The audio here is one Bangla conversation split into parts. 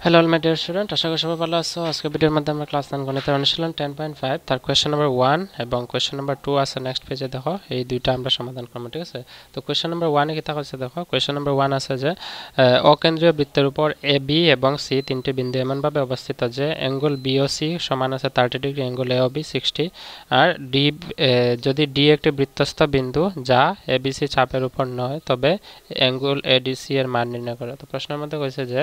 Hello all my dear student, আশা করি সবাই ভালো আছো। আজকের ভিডিওর মধ্যে আমরা ক্লাস 9 গণিতের অনুশীলন 10.5 তার কোয়েশ্চেন নাম্বার 1 এবং কোয়েশ্চেন নাম্বার 2 আছে নেক্সট পেজে। দেখো এই দুইটা আমরা সমাধান করব, ঠিক আছে? তো কোয়েশ্চেন নাম্বার 1 এ কি থাকছে দেখো। কোয়েশ্চেন নাম্বার 1 আছে যে অকেন্দ্রীয় বৃত্তের উপর এ বি এবং সি তিনটি বিন্দু এমনভাবে অবস্থিত যে অ্যাঙ্গেল বি ও সি সমান আছে 30 degree, angle A O B 60, আর ডি যদি ডি একটি বৃত্তস্থ বিন্দু যা এ বি সি চাপের উপর নয় তবে অ্যাঙ্গেল এ ডি সি এর মান নির্ণয় করো। তো প্রশ্নের মধ্যে কইছে যে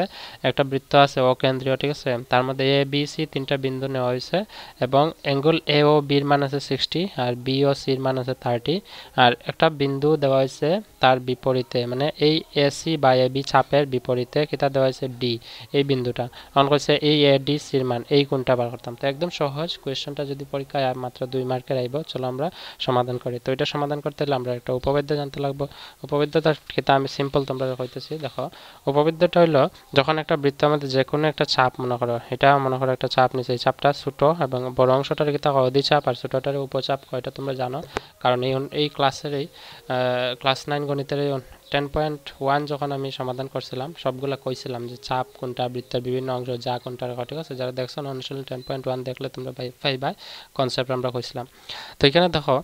একটা বৃত্ত আছে অকেন্দ্রীয়, ঠিক আছে? তার মধ্যে এ বি সি তিনটা বিন্দু নেওয়া হয়েছে এবং অ্যাঙ্গেল এ ও বির মান আছে 60 আর বি ও সির মান আছে 30, আর একটা বিন্দু দেওয়া হয়েছে তার বিপরীতে, মানে এই এসি বা এ বি চাপের বিপরীতে কিতা দেওয়া হয়েছে ডি, এই বিন্দুটা। অন করছে এই এ ডি সির মান, এই কোনটা বার করতাম। তো একদম সহজ কোয়েশ্চনটা, যদি পরীক্ষায় মাত্র 2 মার্কের আইব। চলো আমরা সমাধান করি। তো এটা সমাধান করতে হলে আমরা একটা উপপাদ্য জানতে লাগবো। উপপাদ্যটা কিতা আমি সিম্পল তোমরা কইতেছি। দেখো উপপাদ্যটা হলো, যখন একটা বৃত্তের মধ্যে যে কোনো একটা চাপ মনে করো, এটা মনে করো একটা চাপ নিচে, এই চাপটা ছোট এবং বড় অংশটার কি থাকে অধিচাপ আর ছোটটার উপচাপ, এটা তোমরা জানো। কারণ এই ক্লাসের এই ক্লাস 9 গণিতের এই 10.1 যখন আমি সমাধান করছিলাম সবগুলা কইছিলাম যে চাপ কোনটা, বৃত্তের বিভিন্ন অংশ যা কোনটা, ঠিক আছে? যারা দেখছো অনুশীলন 10.1 দেখলে তোমরা পাইবা কনসেপ্ট আমরা কইছিলাম। তো এখানে দেখো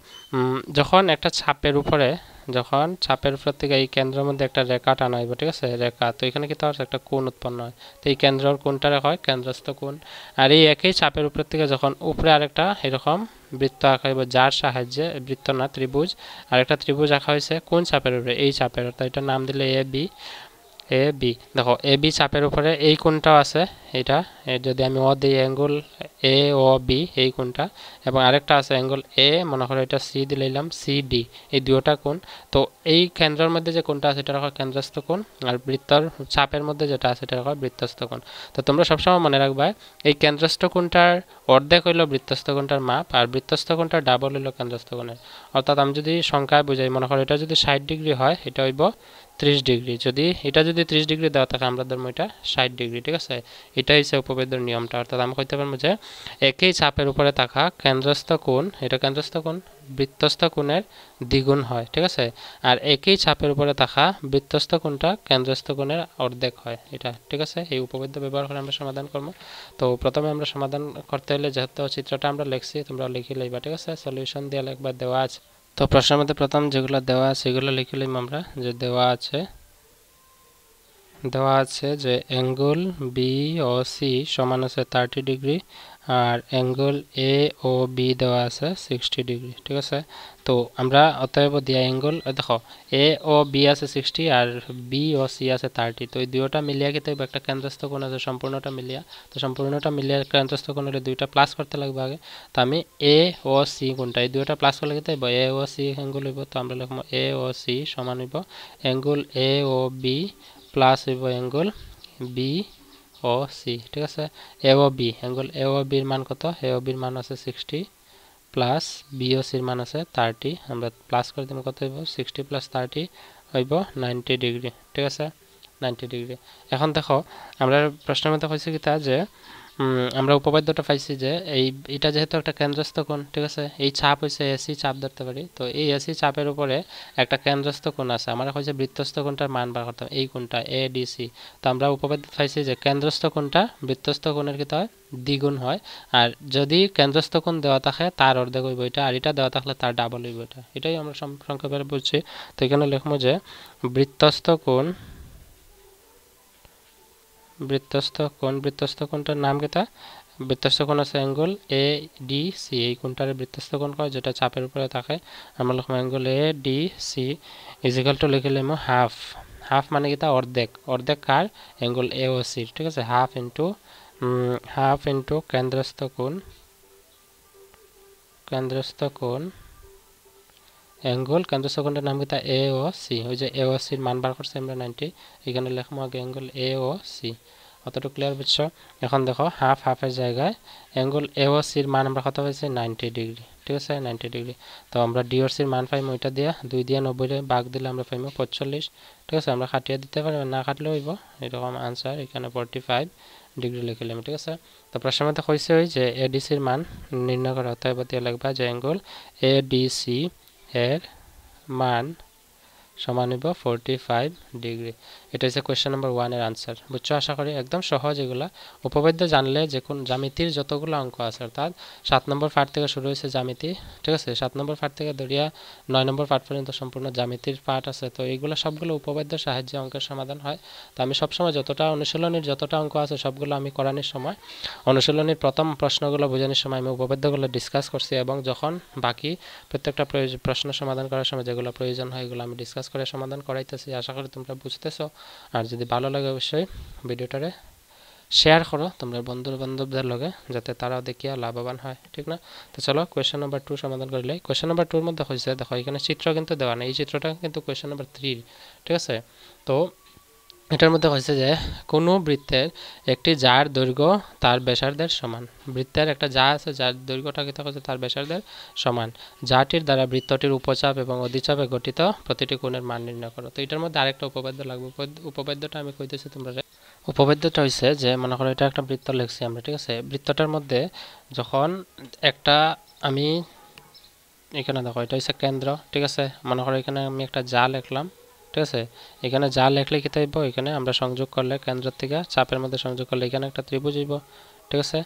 যখন একটা চাপের উপরে, যখন চাপের উপর থেকে এই কেন্দ্রের মধ্যে একটা রেখা টানা হইব, ঠিক আছে? রেখা, তো এখানে কি তার একটা কোণ উৎপন্ন হয়। তো এই কেন্দ্রের কোণটা রেখা হয় কেন্দ্রস্থ কোণ। আর এই একই চাপের উপর থেকে যখন উপরে আরেকটা এরকম বৃত্ত আঁকা হইব, যার সাহায্যে বৃত্ত না ত্রিভুজ, আরেকটা ত্রিভুজ আঁকা হয়েছে কোন চাপের উপরে, এই চাপের, অর্থাৎ এটার নাম দিলে এ বি। এ বি, দেখো এ বি চাপের উপরে এই কোণটাও আছে, এটা যদি আমি ও দিই অ্যাঙ্গেল এ ও বি, এই কোণটা, এবং আরেকটা আছে অ্যাঙ্গেল এ, মনে করো এটা সি দিলাম সি ডি, এই দুটোটা কোণ। তো এই কেন্দ্রের মধ্যে যে কোণটা আছে এটা রাখো কেন্দ্রস্থ কোণ, আর বৃত্তর চাপের মধ্যে যেটা আছে এটা রাখো বৃত্তস্থ কোণ। তো তোমরা সবসময় মনে রাখবা এই কেন্দ্রস্থ কোণটার অর্ধেক হইল বৃত্তস্থ কোণটার মাপ, আর বৃত্তস্থ কোণটার ডাবল হইল কেন্দ্রস্থ কোণের। অর্থাৎ আমি যদি সংখ্যায় বুঝাই, মনে করো এটা যদি 60 ডিগ্রি হয় এটা হইব 30 ডিগ্রি, যদি এটা যদি 30 ডিগ্রি দেওয়া থাকে আমরা ধরবো এটা 60 ডিগ্রি, ঠিক আছে? এটাই হচ্ছে উপপাদ্যের নিয়মটা। অর্থাৎ আমরা কইতে পারবো যে একই চাপের উপরে থাকা কেন্দ্রস্থ কোণ, এটা কেন্দ্রস্থ কোণ বৃত্তস্থ কোণের দ্বিগুণ হয়, ঠিক আছে? আর একই চাপের উপরে থাকা বৃত্তস্থ কোণটা কেন্দ্রস্থ কোণের অর্ধেক হয়, এটা, ঠিক আছে? এই উপপাদ্য ব্যবহার করে আমরা সমাধান করবো। তো প্রথমে আমরা সমাধান করতে হলে যেহেতু চিত্রটা আমরা লিখছি তোমরা লিখে লইবা, ঠিক আছে? সলিউশন দিয়ে লিখবা, দেওয়া আছে। তো প্রশ্নের মধ্যে প্রথম যেগুলো দেওয়া আছে সেগুলো লিখে লইম আমরা। যে দেওয়া আছে যে অ্যাঙ্গেল বি ও সি সমান আছে 30 ডিগ্রি, আর অ্যাঙ্গেল এ ও বি দেওয়া আছে 60 ডিগ্রি, ঠিক আছে? তো আমরা অতএব দিয়া অ্যাঙ্গেল, দেখো এ ও বি আছে 60 আর বি ও সি আছে 30, তো এই দুইটা মিলিয়া কিন্তু একটা কেন্দ্রস্থ কোণ আছে সম্পূর্ণটা মিলিয়া। তো সম্পূর্ণটা মিলিয়া কেন্দ্রস্থ কোণ হলে দুইটা প্লাস করতে লাগবে আগে। তো আমি এ ও সি কোণটা, এই দুইটা প্লাস করলে কিন্তু এ ও সি অ্যাঙ্গেল হইব। তো আমরা লিখবো এ ও সি সমান হইব angle A O B plus হইব অ্যাঙ্গেল বি ও সি, ঠিক আছে? এ ও বি, অ্যাঙ্গেল এ ও বির মান কত? এ ও বির মান আছে 60 প্লাস বি ও সির মান আছে 30, আমরা প্লাস করে দিলে কত হইব? 60 প্লাস 30 হইব 90 ডিগ্রি, ঠিক আছে? 90 ডিগ্রি। এখন দেখো আমরা প্রশ্নের মধ্যে হয়েছে কি তা যে আমরা উপপাদ্যটা পাইছি যে এটা যেহেতু একটা কেন্দ্রস্থ কোণ, ঠিক আছে? এই চাপ হয়েছে এসি চাপ ধরতে পারি। তো এই এসি চাপের উপরে একটা কেন্দ্রস্থ কোণ আছে, আমরা হয়েছে বৃত্তস্থ কোণটার মান বার করতাম, এই কোণটা এ ডি সি। তো আমরা উপপাদ্য পাইছি যে কেন্দ্রস্থ কোণটা বৃত্তস্থ কোণের কি হয়? দ্বিগুণ হয়। আর যদি কেন্দ্রস্থ কোণ দেওয়া থাকে তার অর্ধেক হইব এটা, আর এটা দেওয়া থাকলে তার ডাবল হইব এটা। এটাই আমরা সংক্ষেপে বলছি। তো এখানে লিখবো যে বৃত্তস্থ কোণটার নাম কিতা? বৃত্তস্থ কোণ আছে অ্যাঙ্গেল এ ডি সি, এই কোণটারে বৃত্তস্থ কোণ কয় যেটা চাপের উপরে থাকে। আমরা লিখবো angle A D C equal to লিখে লিখবো হাফ। হাফ মানে কিতা? অর্ধেক। অর্ধেক কার? অ্যাঙ্গেল এ ও সি, ঠিক আছে? হাফ ইন্টু কেন্দ্রস্থ কোণ অ্যাঙ্গেল কেন্দ্রস্থ কোণটার নাম কিতা? এ ও সি। ওই যে এ ও সির মান বার করছে আমরা 90, এখানে লিখবো আগে অ্যাঙ্গেল এ ও সি। অতটুকু ক্লিয়ার বুঝছো? এখন দেখো হাফের জায়গায় অ্যাঙ্গেল এ ও সির মান আমরা কত পাইছি? 90 ডিগ্রি, ঠিক আছে? 90 ডিগ্রি। তো আমরা ডি ও সির মান পাইমো ওইটা দিয়া 2 দিয়ে 90 ভাগ দিলে আমরা পাইমো 45, ঠিক আছে? আমরা কাটিয়ে দিতে পারি, না কাটলেও হইব। এরকম আনসার এখানে 45 ডিগ্রি লিখলাম, ঠিক আছে? তো প্রশ্নের মধ্যে কইছে ওই যে এডিসির মান নির্ণয় করা, অতএব দিয়ে লিখবা যে অ্যাঙ্গেল এডিসি এর মান সমান হইব 45 ডিগ্রি। এটা হচ্ছে কোয়েশ্চেন নাম্বার 1 এর আনসার। বুঝছো আশা করি? একদম সহজ এগুলা। উপপাদ্য জানলে যে কোন জ্যামিতির যতগুলো অঙ্ক আছে, অর্থাৎ 7 নম্বর পার্ট থেকে শুরু হয়েছে জ্যামিতি, ঠিক আছে? 7 নম্বর পার্ট থেকে ধরিয়া 9 নম্বর পার্ট পর্যন্ত সম্পূর্ণ জ্যামিতির পার্ট আছে। তো এইগুলো সবগুলো উপপাদ্যের সাহায্যে অঙ্কের সমাধান হয়। তো আমি সবসময় যতটা অনুশীলনীর যতটা অঙ্ক আছে সবগুলো আমি করানোর সময় অনুশীলনীর প্রথম প্রশ্নগুলো বোঝানোর সময় আমি উপপাদ্যগুলো ডিসকাস করছি, এবং যখন বাকি প্রত্যেকটা প্রশ্ন সমাধান করার সময় যেগুলো প্রয়োজন হয় এগুলো আমি ডিসকাস করে সমাধান করাইতেছি। আশা করি তোমরা বুঝতেছো। আর যদি ভালো লাগে অবশ্যই ভিডিওটারে শেয়ার করো তোমরা বন্ধু বান্ধবদের লগে, যাতে তারাও দেখিয়া লাভবান হয়, ঠিক না? তো চলো কোয়েশ্চেন নাম্বার 2 সমাধান করলে। কোয়েশ্চেন নাম্বার 2 এর মধ্যে হয়েছে, দেখো এখানে চিত্র কিন্তু দেওয়া নেই, এই চিত্রটা কিন্তু কোয়েশ্চেন নাম্বার 3, ঠিক আছে? তো এটার মধ্যে হয়েছে যে কোনো বৃত্তের একটি যার দৈর্ঘ্য তার ব্যাসার্ধের সমান। বৃত্তের একটা যা আছে, যার দৈর্ঘ্যটা কিন্তু হচ্ছে তার ব্যাসার্ধের সমান। যাটির দ্বারা বৃত্তটির উপচাপ এবং অধিচাপে গঠিত প্রতিটি কোণের মান নির্ণয় করো। তো এটার মধ্যে আরেকটা উপপাদ্য লাগবে। উপপাদ্যটা আমি কইতেছি তোমরা। উপপাদ্যটা হয়েছে যে মনে করো এটা একটা বৃত্ত লিখছি আমরা, ঠিক আছে? বৃত্তটার মধ্যে যখন একটা আমি এখানে দেখো এটা হচ্ছে কেন্দ্র, ঠিক আছে? মনে করো এখানে আমি একটা যা লিখলাম, ঠিক আছে? এখানে যা লিখলে কি থাকব, এখানে আমরা সংযোগ করলে কেন্দ্র থেকে চাপের মধ্যে সংযোগ করলে এখানে একটা ত্রিভুজ হইব, ঠিক আছে?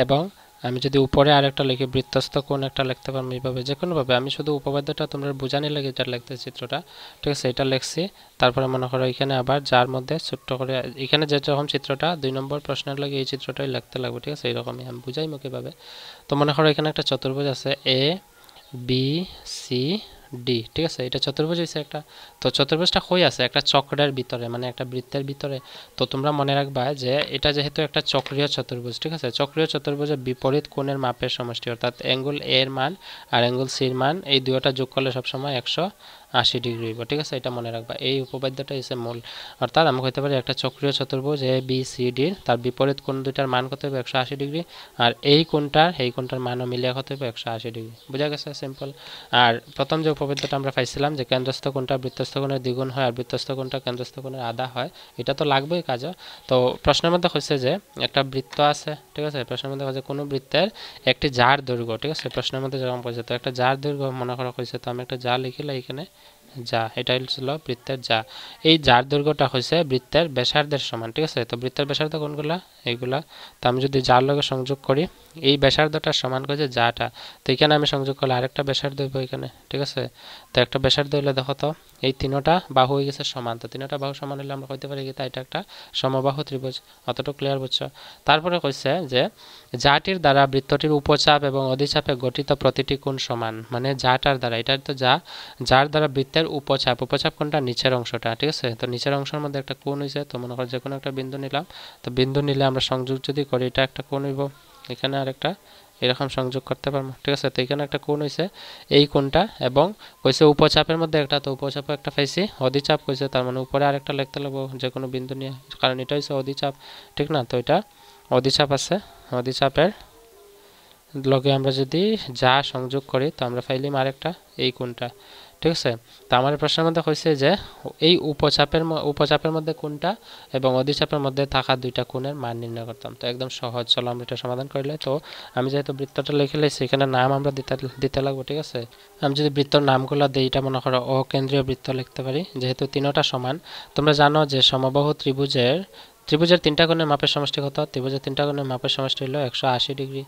এবং আমি যদি উপরে আরেকটা লিখি বৃত্তস্থ কোণ একটা লিখতে পারবো এইভাবে, যে কোনোভাবে। আমি শুধু উপপাদ্যটা তোমরা বুঝানি লাগে এটা লিখতে চিত্রটা, ঠিক আছে? এটা লিখছি। তারপরে মনে করো এখানে আবার যার মধ্যে ছোট্ট করে এখানে যে রকম চিত্রটা 2 নম্বর প্রশ্নের লাগে এই চিত্রটাই লিখতে লাগবে, ঠিক আছে? এইরকমই আমি বুঝাইমো কিভাবে। তো মনে করো এখানে একটা চতুর্ভুজ আছে এ বি সি ডি, ঠিক আছে? এটা চতুর্ভুজ হয়েছে একটা। তো চতুর্ভুজটা কই আছে? একটা চক্রের ভিতরে, মানে একটা বৃত্তের ভিতরে। তো তোমরা মনে রাখবা যে এটা যেহেতু একটা চক্রীয় চতুর্ভুজ, ঠিক আছে? চক্রীয় চতুর্ভুজের বিপরীত কোণের মাপের সমষ্টি, অর্থাৎ অ্যাঙ্গেল এ এর মান আর অ্যাঙ্গেল সি এর মান, এই দুটোটা যোগ করলে সবসময় 180 ডিগ্রি হইব, ঠিক আছে? এটা মনে রাখবা। এই উপপাদ্যটা হচ্ছে মূল। অর্থাৎ আমি কইতে পারি একটা চক্রীয় চতুর্ভুজ এ বি সি ডি তার বিপরীত কোণ দুইটার মান কত হবে? 180 ডিগ্রি। আর এই কোণটার মানও মিলিয়ে কত হবে? 180 ডিগ্রি। বুঝা গেছে? সিম্পল। আর প্রথম যে উপপাদ্যটা আমরা পাইছিলাম যে কেন্দ্রস্থ কোণটা বৃত্তস্থ কোণের দ্বিগুণ হয় আর বৃত্তস্থ কোণটা কেন্দ্রস্থ কোণের আধা হয়, এটা তো লাগবেই কাজে। তো প্রশ্নের মধ্যে হচ্ছে যে একটা বৃত্ত আছে, ঠিক আছে? প্রশ্নের মধ্যে হচ্ছে কোনো বৃত্তের একটি যার দৈর্ঘ্য, ঠিক আছে? প্রশ্নের মধ্যে যেরকম বলছে, তো একটা যার দৈর্ঘ্য মনে করা হয়েছে, তো আমি একটা যা লিখিলাম এখানে যা, এটা ছিল বৃত্তের যা। এই যার দৈর্ঘ্যটা হচ্ছে বৃত্তের ব্যাসার্ধের সমান, ঠিক আছে? তো বৃত্তের ব্যাসার্ধ কোনগুলা? এইগুলা। তো আমি যদি যার লগে সংযোগ করি, এই ব্যাসার্ধটার সমান করে যাটা, তো এখানে আমি সংযোগ করলে আরেকটা ব্যাসার্ধ হইব এখানে, ঠিক আছে? তো একটা ব্যাসার্ধ হইলে দেখো তো এই তিনটা বাহু হয়ে গেছে সমান। তো তিনটা বাহু সমান হলে আমরা কইতে পারি কি এটা একটা সমবাহু ত্রিভুজ। অতটুকু ক্লিয়ার বুঝছো? তারপরে কইছে যে যাটির দ্বারা বৃত্তটির উপচাপ এবং অধিচাপে গঠিত প্রতিটি কোণ সমান, মানে যাটার দ্বারা, এটা তো যা, যার দ্বারা বৃত্তের উপচাপ, উপচাপ কোণটা নিচের অংশটা, ঠিক আছে? তো নিচের অংশের মধ্যে একটা কোণ হইছে। তো মনে করো যে কোনো একটা বিন্দু নিলাম, তো বিন্দু নিলে আমরা সংযোগ যদি করি এটা একটা কোণ হইব, এখানে আরেকটা এরকম সংযোগ করতে পারবো, ঠিক আছে? তো এখানে একটা কোণ হইছে, এই কোণটা, এবং কইছে উপচাপের মধ্যে একটা, তো উপচাপ একটা পাইছি। অধিচাপ কইছে, তার মানে উপরে আরেকটা লিখতে লাগবো যে কোনো বিন্দু নিয়ে, কারণ এটা হইছে অধিচাপ, ঠিক না? তো এটা অধিচাপ আছে, অধিচাপের লগে আমরা যদি যা সংযোগ করি তো আমরা পাইলাম আরেকটা এই কোণটা, ঠিক আছে? তো আমার প্রশ্নের মধ্যে হয়েছে যে এই উপচাপের মধ্যে কোণটা এবং অধিচাপের মধ্যে থাকা দুইটা কোণের মান নির্ণয় করতাম। তো একদম সহজ, চলো আমরা এটা সমাধান করলে। তো আমি যেহেতু বৃত্তটা লিখে লাইছি, এখানে নাম আমরা দিতে লাগবো, ঠিক আছে? আমি যদি বৃত্তর নামগুলো দিই, এটা মনে করো অকেন্দ্রীয় বৃত্ত লিখতে পারি, যেহেতু তিনটা সমান। তোমরা জানো যে সমবাহু ত্রিভুজের তিনটা কোণের মাপের সমষ্টি কত? ত্রিভুজের তিনটা কোণের মাপের সমষ্টি হলো 180 ডিগ্রি।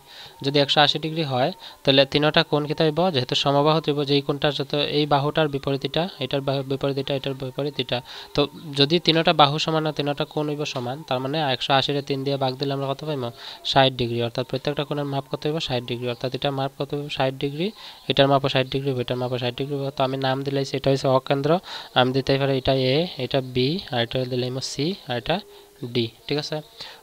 যদি 180 ডিগ্রি হয় তাহলে তিনটা কোণ কি হইব? যেহেতু সমবাহু ত্রিভুজ, এই কোণটার যত এই বাহুটার বিপরীত এটা, এটার বিপরীত এটা, এটার বিপরীত এটা। তো যদি তিনটা বাহু সমান না তিনটা কোণ হইব সমান, তার মানে 180 রে 3 দিয়ে ভাগ দিলে আমরা কত পাইব? 60 ডিগ্রি। অর্থাৎ প্রত্যেকটা কোণের মাপ কত হইব? 60 ডিগ্রি। অর্থাৎ এটার মাপ কত হইব? 60 ডিগ্রি। এটার মাপও 60 ডিগ্রি, এটার মাপও 60 ডিগ্রি। তো আমি নাম দিলাইছি, এটা হচ্ছে অকেন্দ্র। আমি দিতেই পারি এটা এ, এটা বি, আর এটা দিলাম সি, আর এটা ডি, ঠিক আছে?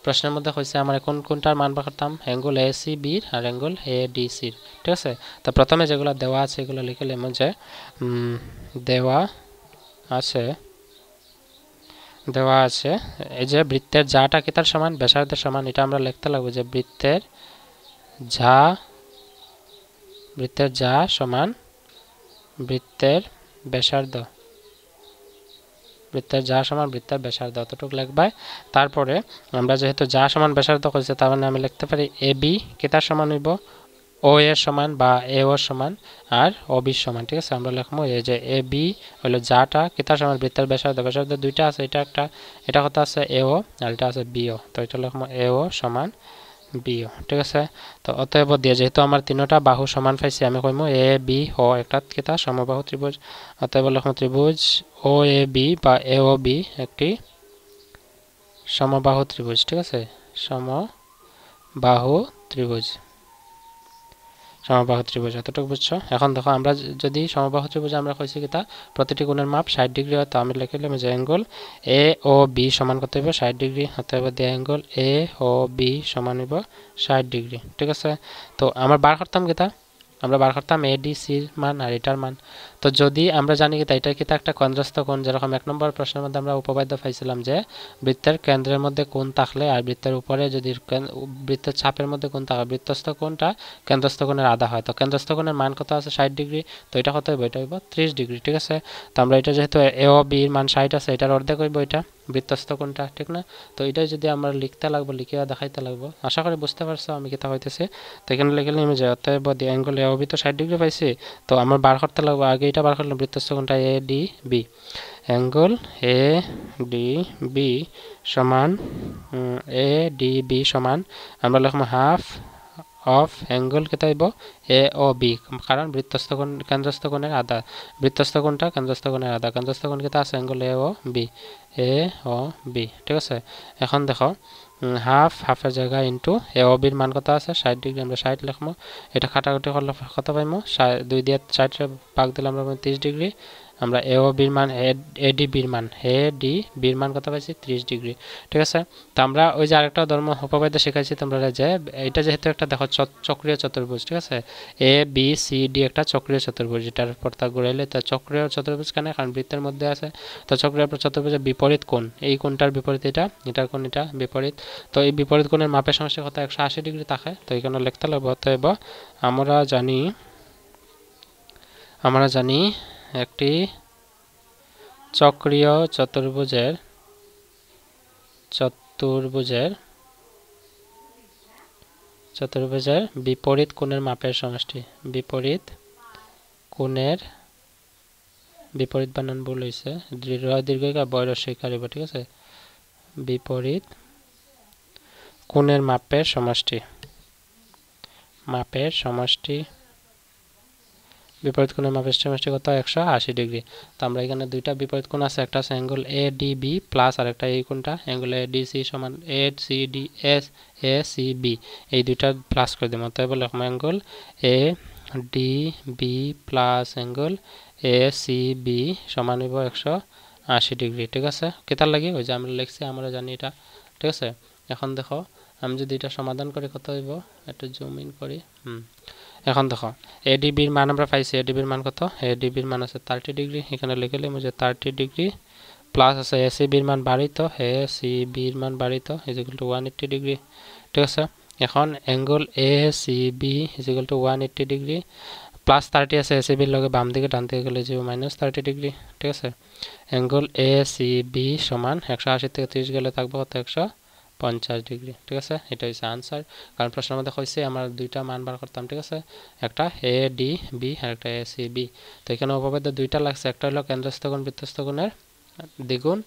প্রশ্নের মধ্যে হয়েছে আমার কোনটার মান বার করতাম? অ্যাঙ্গেল এ সি বির আর অ্যাঙ্গেল এ ডি সির, ঠিক আছে? তো প্রথমে যেগুলো দেওয়া আছে এগুলো লিখে নিলাম যে দেওয়া আছে এই যে বৃত্তের যাটা কি তার সমান? ব্যাসার্ধের সমান। এটা আমরা লিখতে লাগবে যে বৃত্তের যা সমান বৃত্তের ব্যাসার্ধ, বৃত্তের যা সমান বৃত্তের ব্যাসার্ধ, অতটুকু লিখবাই। তারপরে আমরা যেহেতু যা সমান ব্যাসার্ধ করেছে, তার মানে আমি লিখতে পারি এ বি কি তার সমান হইব? ও এর সমান বা এ ওর সমান আর ও বি সমান ঠিক আছে আমরা লিখবো এই যে এ বি হলো যাটা কিতার সমান বৃত্তের ব্যাসার্ধ দুইটা আছে এটা কত আছে এ ও আর এটা আছে বি ও তো এটা লিখবো এ ও সমান বি ও ঠিক আছে তো অতএব দিয়ে যেহেতু আমার তিনটা বাহু সমান পাইছি আমি কইমু এ বি ও একটা কিতা সমবাহু ত্রিভুজ অতএব লিখবো ত্রিভুজ ও এ বি বা এ ও বি একটি সমবাহু ত্রিভুজ ঠিক আছে সমবাহু ত্রিভুজ সমবাহু ত্রিভুজ এতটুকু বুঝছো এখন দেখো আমরা যদি সমবাহু ত্রিভুজ আমরা কইছি কিতা প্রতিটি কোণের মাপ 60 ডিগ্রি হয় তো আমি লিখলাম যে অ্যাঙ্গেল এ ও বি সমান কত হবে 60 ডিগ্রি অতএব দি অ্যাঙ্গেল এ ও বি সমান হবে 60 ডিগ্রি ঠিক আছে তো আমরা বার করতাম কিতা আমরা বার করতাম এ ডি সির মান আর এটার মান তো যদি আমরা জানি কি এটা কিতা একটা কেন্দ্রস্থ কোণ যেরকম 1 নম্বর প্রশ্নের মধ্যে আমরা উপপাদ্য পাইছিলাম যে বৃত্তের কেন্দ্রের মধ্যে কোণ থাকলে আর বৃত্তের উপরে যদি বৃত্তের চাপের মধ্যে কোণ থাকে বৃত্তস্থ কোণটা কেন্দ্রস্থ কোণের আধা হয় তো কেন্দ্রস্থ কোণের মান কত আছে 60 ডিগ্রি তো এটা কত হবে এটা হইব 30 ডিগ্রি ঠিক আছে তো আমরা এটা যেহেতু এ ও বি এর মান 60 আছে এটার অর্ধেক হইব এটা বৃত্তস্থ কোণটা ঠিক না তো এটাই যদি আমরা লিখতে লাগবো লিখিয়া দেখাইতে লাগবো আশা করি বুঝতে পারছো আমি কিতা হইতেছে তো এখানে লিখে নিলাম যে অতএব দি অ্যাঙ্গেল এ ও বি তো 60 ডিগ্রি পাইছি তো আমরা বার করতে লাগবো আগে এটা বার করলাম বৃত্তস্থ কোণটা A D B angle A D B সমান এ ডি বি সমান আমরা লিখবো হাফ অফ অ্যাঙ্গেল কেতা হইব এ ও বি কারণ বৃত্তস্থ কোণ কেন্দ্রস্থ কোণের আধা বৃত্তস্থ কোণটা কেন্দ্রস্থ কোণের আধা কেন্দ্রস্থ কোণ কেতা আছে অ্যাঙ্গেল এ ও বি ঠিক আছে এখন দেখো হাফের জায়গা ইন্টু এ ও বির মান কত আছে 60 ডিগ্রি আমরা 60 লিখবো এটা কাটাকুটি করলে কত পাইমো 2 দিয়ে 60 ভাগ দিলে আমরা 30 ডিগ্রি আমরা এ ও বির মান এ ডি বির মান কত পাইছি 30 ডিগ্রি ঠিক আছে তো আমরা ওই যে আরেকটা ধর্ম উপপাদ্য শিখাইছি তোমরা যে এটা যেহেতু একটা দেখো চক্রীয় চতুর্ভুজ ঠিক আছে এ বি সি ডি একটা চক্রীয় চতুর্ভুজ এটার পরতা ঘুরাইলে তা চক্রীয় চতুর্ভুজ কেন কারণ বৃত্তের মধ্যে আছে তো চক্রীয় চতুর্ভুজের বিপরীত কোণ এই কোণটার বিপরীত এটার কোণ এটা বিপরীত তো এই বিপরীত কোণের মাপের সমস্যা কত 180 ডিগ্রি থাকে তো এখানে লিখতে লাগবে অতএব আমরা জানি একটি চক্রীয় চতুর্ভুজের বিপরীত কোণের মাপের সমষ্টি বিপরীত বানান ভুল হইছে দীর্ঘ বড় স্বীকারিব ঠিক আছে বিপরীত কোণের মাপের সমষ্টি বিপরীত কোণের মাপের সমষ্টি কত 180 ডিগ্রি তো আমরা এখানে দুইটা বিপরীত কোণ আছে একটা আছে angle A D B plus আর একটা এই কোণটা অ্যাঙ্গেল এ ডি সি সমান A C D S A C B এই দুইটা প্লাস করে দেব তাই বলে angle A D B plus angle A C B সমান হইব 180 ডিগ্রি ঠিক আছে কেতার লাগি ওই যে আমরা লিখছি আমরা জানি এটা ঠিক আছে এখন দেখো আমি যদি এটা সমাধান করি কত হইব একটু জুম ইন করি এখন দেখো এডিবির মান আমরা পাইছি এডিবির মান কত এডিবির মান আছে 30 ডিগ্রি এখানে লিখে লিখলাম যে 30 ডিগ্রি প্লাস আছে এসিবির মান বাড়িত এসিবির মান বাড়িত ইকুয়াল টু 180 ডিগ্রি ঠিক আছে এখন angle ACB equal to 180 degree plus 30 আছে এসিবির লগে বাম দিকে ডান দিকে গেলে যে -30 ডিগ্রি ঠিক আছে অ্যাঙ্গেল এসিবি সমান 180 থেকে 30 গেলে থাকবে কত 150 ডিগ্রি ঠিক আছে এটা হচ্ছে आंसर কারণ প্রশ্নের মধ্যে কইছে আমরা দুইটা মান বার করতাম ঠিক আছে একটা এ ডি বি আর একটা এ সি বি তো এখানে উপপাদ্য দুইটা লাগছে একটা হলো কেন্দ্রস্থ কোণ বৃত্তস্থ কোণের দ্বিগুণ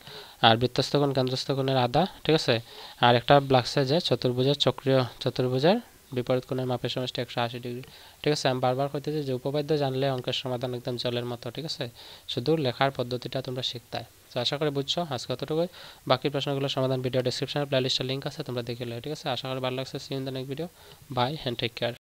আর বৃত্তস্থ কোণ কেন্দ্রস্থ কোণের আধা ঠিক আছে আর একটা লাগছে যে চক্রীয় চতুর্ভুজের বিপরীত কোণের মাপের সমষ্টি 180 ডিগ্রি ঠিক আছে আমি বারবার কইতেছি যে উপপাদ্য জানলে অঙ্কের সমাধান একদম জলের মতো ঠিক আছে শুধু লেখার পদ্ধতিটা তোমরা শিখতে হয় তো আশা করি বুঝছো আজকে কতটুকুই বাকি প্রশ্নগুলোর সমাধান ভিডিও ডেসক্রিপশনে প্লেলিস্টের লিংক আছে তোমরা দেখে নাও ঠিক আছে আশা করি ভালো লাগছে see in the next video bye and take care